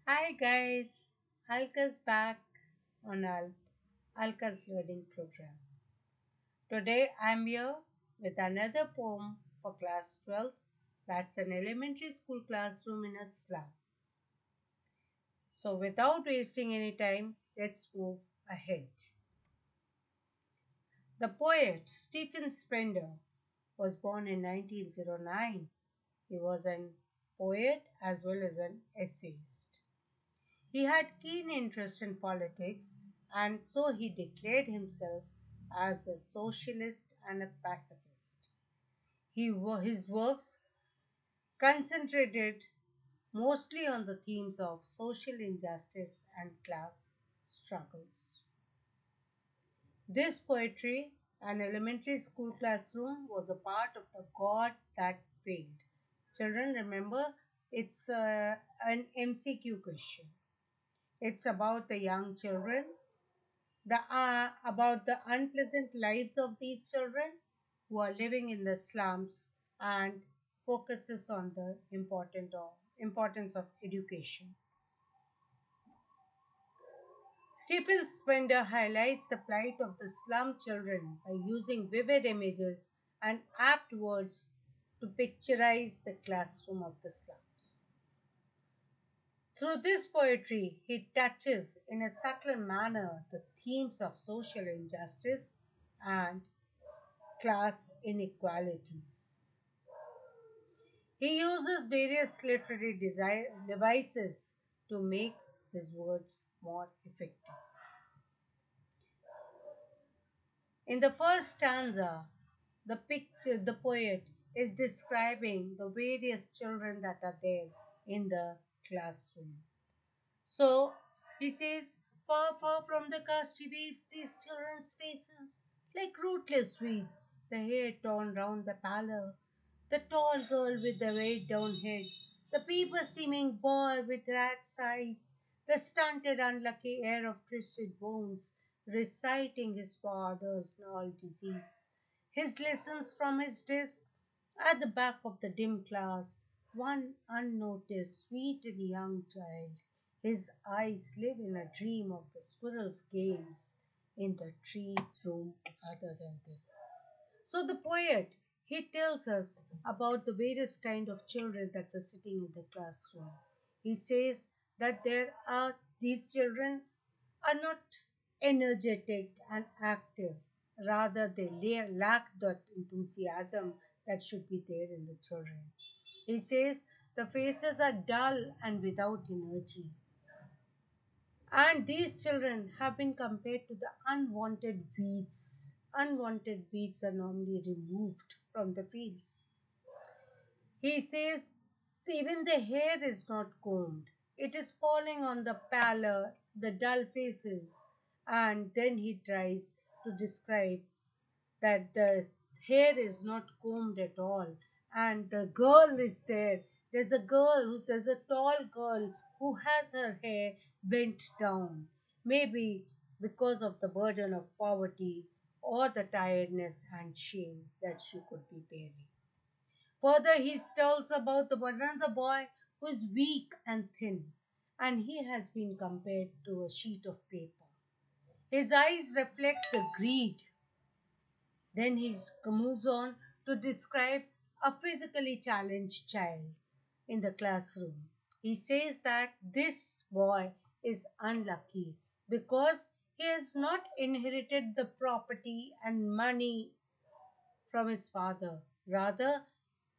Hi guys, Alka's back on Alka's learning program. Today I'm here with another poem for class 12. That's an elementary school classroom in a slum. So without wasting any time, let's move ahead. The poet Stephen Spender was born in 1909. He was an poet as well as an essayist. He had keen interest in politics, and so he declared himself as a socialist and a pacifist. His works concentrated mostly on the themes of social injustice and class struggles. This poetry, an elementary school classroom, was a part of the God that failed. Children, remember, it's an MCQ question. It's about the young children, the about the unpleasant lives of these children who are living in the slums, and focuses on the importance of education. Stephen Spender highlights the plight of the slum children by using vivid images and apt words to picturize the classroom of the slums. Through this poetry, he touches in a subtle manner the themes of social injustice and class inequalities. He uses various literary devices to make his words more effective. In the first stanza, the poet is describing the various children that are there in the classroom. So he says, far, far from the gusty waves, these children's faces like rootless weeds, the hair torn round the pallor, the tall girl with the weighed down head, the paper seeming boy with rat's eyes, the stunted unlucky heir of twisted bones, reciting his father's gnarled disease, his lessons from his desk at the back of the dim class, one unnoticed, sweet and young child. His eyes live in a dream of the squirrel's games in the tree room other than this. So the poet, he tells us about the various kind of children that were sitting in the classroom. He says that there are these children are not energetic and active. Rather, they lack that enthusiasm that should be there in the children. He says the faces are dull and without energy. And these children have been compared to the unwanted weeds. Unwanted weeds are normally removed from the fields. He says even the hair is not combed. It is falling on the pallor, the dull faces, and then he tries to describe that the hair is not combed at all, and the girl is there. There's a tall girl who has her hair bent down, maybe because of the burden of poverty or the tiredness and shame that she could be bearing. Further, he tells about another boy who is weak and thin, and he has been compared to a sheet of paper. His eyes reflect the greed. Then he moves on to describe a physically challenged child in the classroom. He says that this boy is unlucky because he has not inherited the property and money from his father. Rather,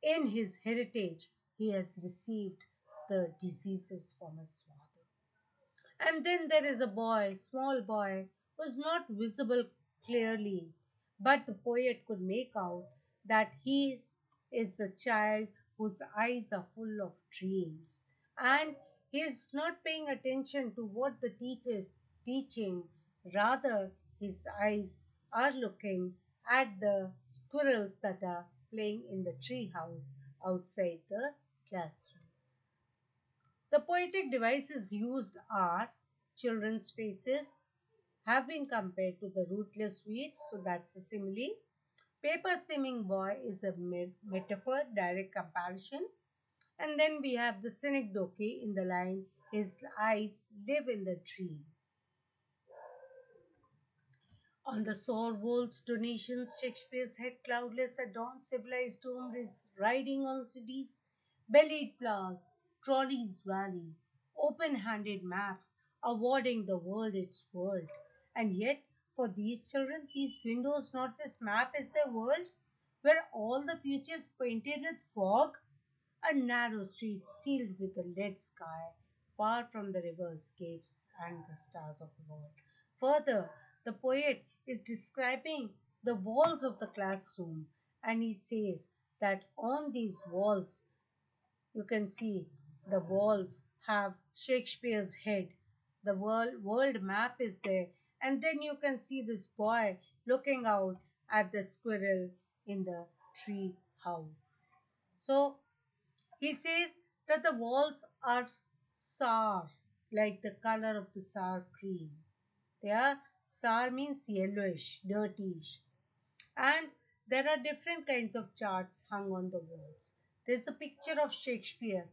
in his heritage, he has received the diseases from his father. And then there is a boy, small boy, who is not visible clearly, but the poet could make out that is the child whose eyes are full of dreams. And he is not paying attention to what the teacher is teaching. Rather, his eyes are looking at the squirrels that are playing in the tree house outside the classroom. The poetic devices used are children's faces have been compared to the rootless weeds, so that's a simile. Paper seeming boy is a metaphor, direct comparison. And then we have the synecdoche in the line, his eyes live in the dream. On the sore walls, donations, Shakespeare's head cloudless, adorned civilized dome is riding on cities, bellied flowers, trolleys valley, open-handed maps, awarding the world its world. And yet, for these children, these windows, not this map, is their world, where all the future is painted with fog, a narrow street sealed with a lead sky, far from the riverscapes and the stars of the world. Further, the poet is describing the walls of the classroom, and he says that on these walls, you can see the walls have Shakespeare's head. The world map is there, and then you can see this boy looking out at the squirrel in the tree house. So he says that the walls are sour, like the color of the sour cream. They are sour means yellowish, dirtyish. And there are different kinds of charts hung on the walls. There's the picture of Shakespeare.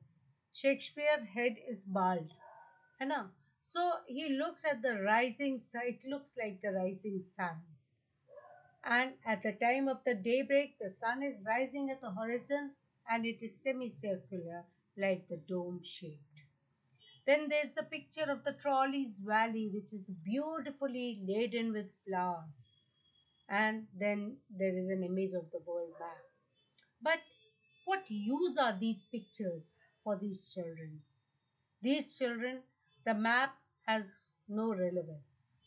Shakespeare's head is bald. है ना? So he looks at the rising sun. It looks like the rising sun. And at the time of the daybreak, the sun is rising at the horizon and it is semicircular like the dome shaped. Then there's the picture of the Trolley's Valley, which is beautifully laden with flowers. And then there is an image of the world map. But what use are these pictures for these children? These children, the map has no relevance.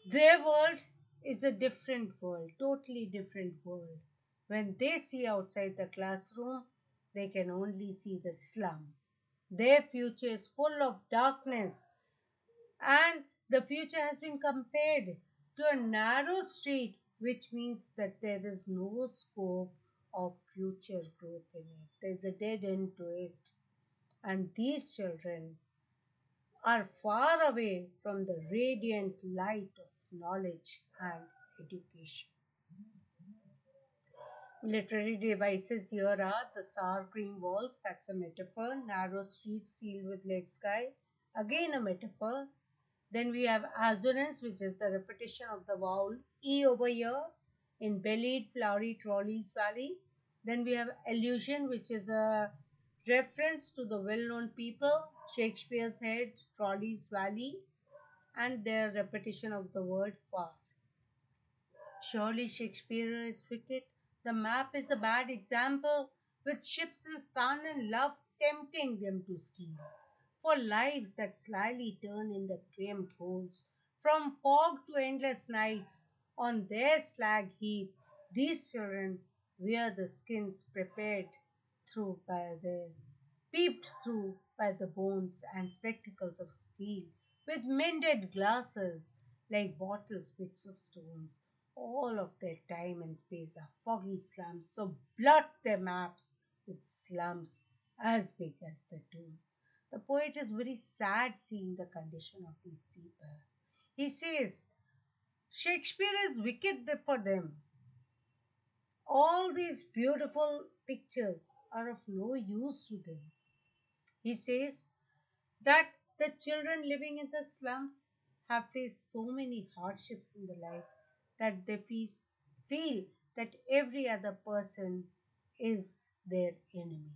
Their world is a different world, totally different world. When they see outside the classroom, they can only see the slum. Their future is full of darkness, and the future has been compared to a narrow street, which means that there is no scope of future growth in it. There's a dead end to it. And these children are far away from the radiant light of knowledge and education. Literary devices here are the sour cream walls, that's a metaphor, narrow streets sealed with lead sky, again a metaphor. Then we have assonance, which is the repetition of the vowel E over here in bellied, flowery trolleys valley. Then we have allusion, which is a reference to the well-known people, Shakespeare's head, trolleys valley, and their repetition of the word far. Surely Shakespeare is wicked. The map is a bad example, with ships and sun and love tempting them to steal. For lives that slyly turn in the cramped holes, from fog to endless nights, on their slag heap, these children wear the skins prepared through by the peeped through by the bones and spectacles of steel, with mended glasses like bottles, bits of stones. All of their time and space are foggy slums, so blot their maps with slums as big as the tomb. The poet is very sad seeing the condition of these people. He says, Shakespeare is wicked for them. All these beautiful pictures are of no use to them. He says that the children living in the slums have faced so many hardships in the life that they feel that every other person is their enemy.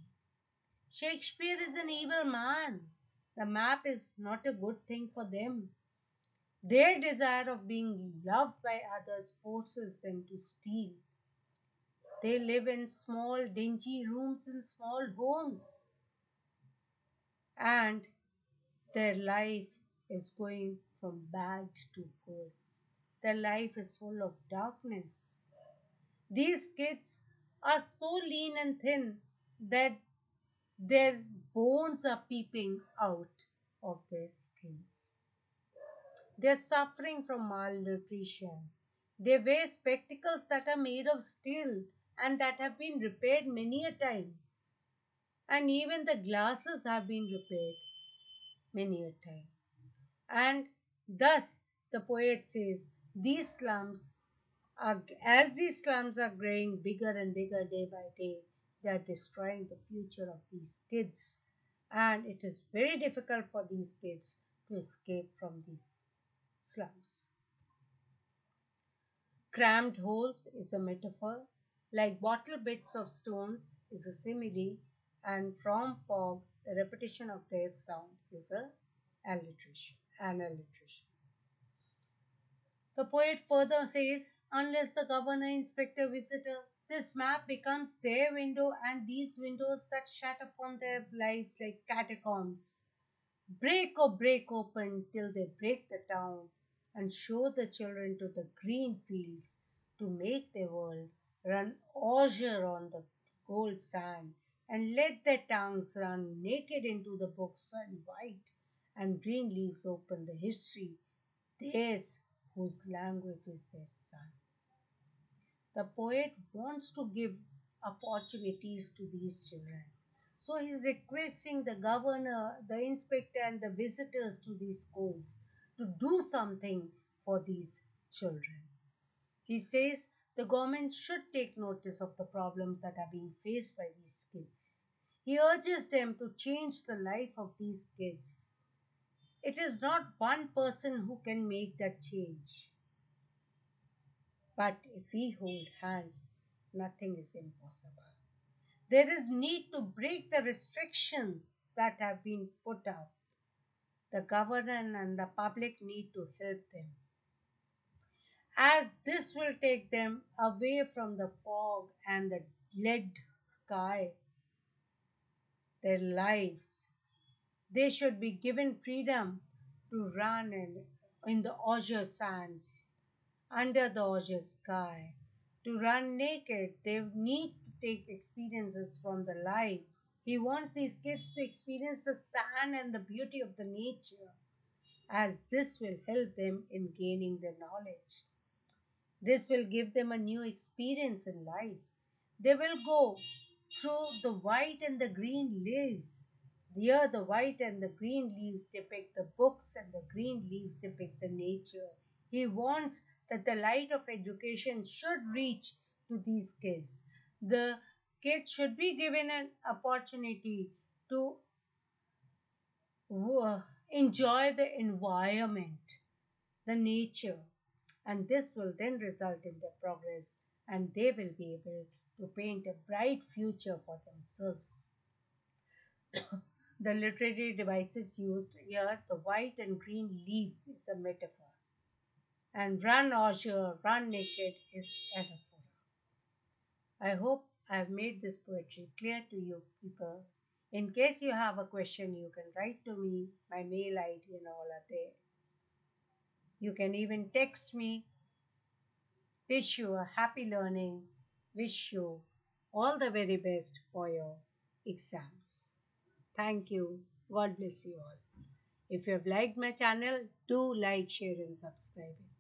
Shakespeare is an evil man. The map is not a good thing for them. Their desire of being loved by others forces them to steal. They live in small, dingy rooms in small homes, and their life is going from bad to worse. Their life is full of darkness. These kids are so lean and thin that their bones are peeping out of their skins. They are suffering from malnutrition. They wear spectacles that are made of steel and that have been repaired many a time. And even the glasses have been repaired many a time. And thus, the poet says, as these slums are growing bigger and bigger day by day, they are destroying the future of these kids. and it is very difficult for these kids to escape from these slums. Crammed holes is a metaphor, like bottle bits of stones is a simile, and from fog, the repetition of the F sound is a alliteration, an alliteration. The poet further says, unless the governor, inspector, visitor, this map becomes their window and these windows that shut upon their lives like catacombs. Break open till they break the town and show the children to the green fields to make their world run azure on the gold sand and let their tongues run naked into the books and white and green leaves open the history theirs whose language is their son. The poet wants to give opportunities to these children. So he's requesting the governor, the inspector, and the visitors to these schools to do something for these children. He says the government should take notice of the problems that are being faced by these kids. He urges them to change the life of these kids. It is not one person who can make that change. But if we hold hands, nothing is impossible. There is need to break the restrictions that have been put up. The government and the public need to help them, as this will take them away from the fog and the lead sky, their lives. They should be given freedom to run in the azure sands, under the azure sky, to run naked. They need to take experiences from the life. He wants these kids to experience the sand and the beauty of the nature, as this will help them in gaining the knowledge. This will give them a new experience in life. They will go through the white and the green leaves. Here, the white and the green leaves depict the books, and the green leaves depict the nature. He wants that the light of education should reach to these kids. The kids should be given an opportunity to enjoy the environment, the nature, and this will then result in their progress, and they will be able to paint a bright future for themselves. The literary devices used here, the white and green leaves, is a metaphor, and run azure, run naked is anaphora. I hope I have made this poetry clear to you people. In case you have a question, you can write to me. My mail ID and all are there. You can even text me. Wish you a happy learning. Wish you all the very best for your exams. Thank you. God bless you all. If you have liked my channel, do like, share, and subscribe it.